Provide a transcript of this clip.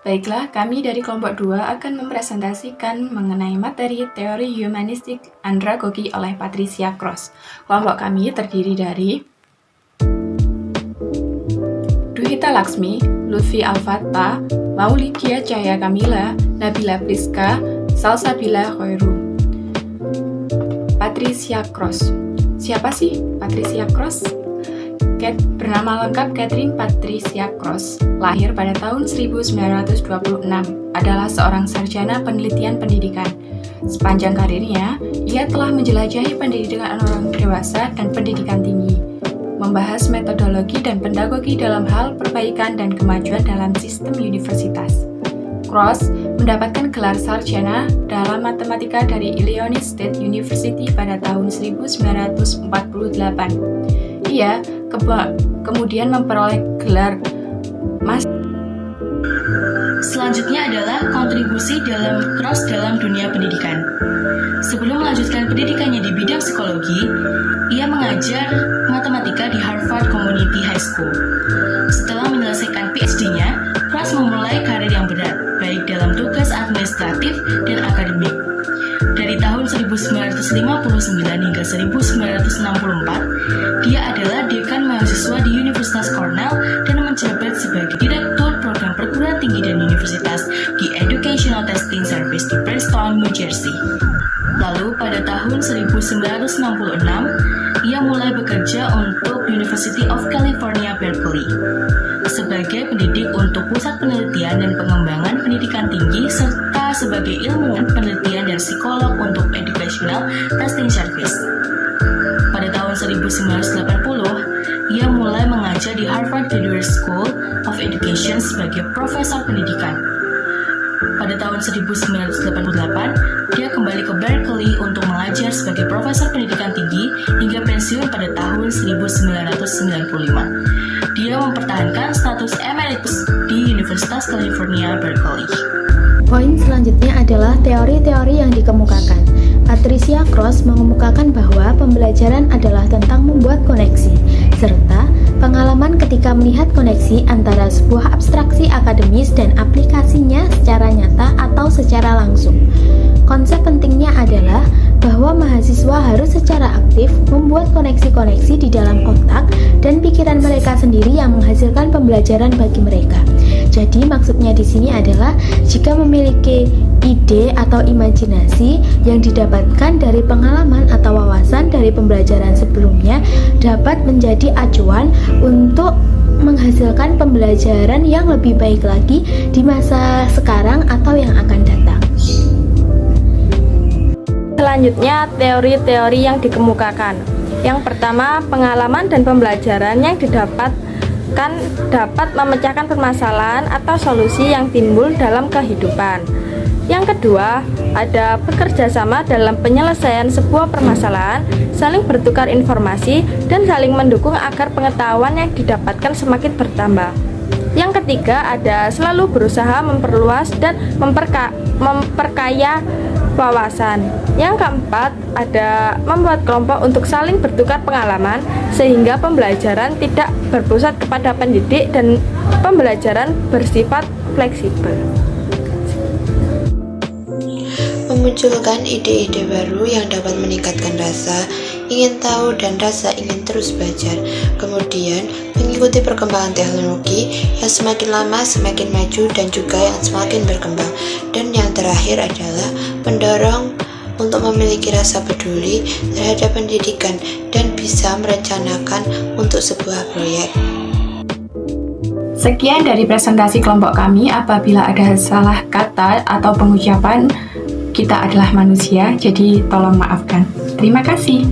Baiklah, kami dari kelompok 2 akan mempresentasikan mengenai materi teori humanistik andragogi oleh Patricia Cross. Kelompok kami terdiri dari Duhita Laksmi, Lutfi Al-Fattah, Maulidia Cahya Kamila, Nabila Priska, Salsabila Khairu. Patricia Cross. Siapa sih Patricia Cross? Bernama lengkap Catherine Patricia Cross, lahir pada tahun 1926, adalah seorang sarjana penelitian pendidikan. Sepanjang karirnya, ia telah menjelajahi pendidikan orang dewasa dan pendidikan tinggi, membahas metodologi dan pedagogi dalam hal perbaikan dan kemajuan dalam sistem universitas. Cross mendapatkan gelar sarjana dalam matematika dari Illinois State University pada tahun 1948. Ia kemudian memperoleh gelar Master. Selanjutnya adalah kontribusi Cross dalam dunia pendidikan. Sebelum melanjutkan pendidikannya di bidang psikologi, ia mengajar matematika di Harvard Community High School. Setelah menyelesaikan PhD-nya, Cross memulai karir yang berat, baik dalam tugas administratif dan akademik. Dari tahun 1959 hingga 1964, dia adalah dekan mahasiswa di Universitas Cornell dan menjabat sebagai direktur program perguruan tinggi dan universitas di Educational Testing Service di Princeton, New Jersey. Lalu pada tahun 1966, ia mulai bekerja untuk University of California, Berkeley sebagai pendidik untuk pusat penelitian dan pengembangan pendidikan tinggi serta sebagai ilmuwan penelitian dan psikolog untuk Educational Testing Service. Pada tahun 1980, ia mulai mengajar di Harvard Graduate School of Education sebagai profesor pendidikan. Pada tahun 1988, dia kembali ke Berkeley untuk mengajar sebagai profesor pendidikan tinggi hingga pensiun pada tahun 1995. Dia mempertahankan status emeritus di Universitas California, Berkeley. Poin selanjutnya adalah teori-teori yang dikemukakan. Patricia Cross mengemukakan bahwa pembelajaran adalah tentang membuat koneksi, serta pengalaman ketika melihat koneksi antara sebuah abstraksi akademis dan aplikasinya secara nyata atau secara langsung. Konsep pentingnya adalah bahwa mahasiswa harus secara aktif membuat koneksi-koneksi di dalam otak dan pikiran mereka sendiri yang menghasilkan pembelajaran bagi mereka. Jadi maksudnya di sini adalah jika memiliki ide atau imajinasi yang didapatkan dari pengalaman atau wawasan dari pembelajaran sebelumnya dapat menjadi acuan untuk menghasilkan pembelajaran yang lebih baik lagi di masa sekarang atau yang akan datang. Selanjutnya, teori-teori yang dikemukakan. Yang pertama, pengalaman dan pembelajaran yang didapatkan dapat memecahkan permasalahan atau solusi yang timbul dalam kehidupan. Yang kedua, ada bekerja sama dalam penyelesaian sebuah permasalahan, saling bertukar informasi, dan saling mendukung agar pengetahuan yang didapatkan semakin bertambah. Yang ketiga, ada selalu berusaha memperluas dan memperkaya wawasan. Yang keempat, ada membuat kelompok untuk saling bertukar pengalaman sehingga pembelajaran tidak berpusat kepada pendidik dan pembelajaran bersifat fleksibel. Memunculkan ide-ide baru yang dapat meningkatkan rasa ingin tahu dan rasa ingin terus belajar. Kemudian mengikuti perkembangan teknologi yang semakin lama semakin maju dan juga yang semakin berkembang. Dan yang terakhir adalah mendorong untuk memiliki rasa peduli terhadap pendidikan dan bisa merencanakan untuk sebuah proyek. Sekian dari presentasi kelompok kami. Apabila ada salah kata atau pengucapan, kita adalah manusia, jadi tolong maafkan. Terima kasih.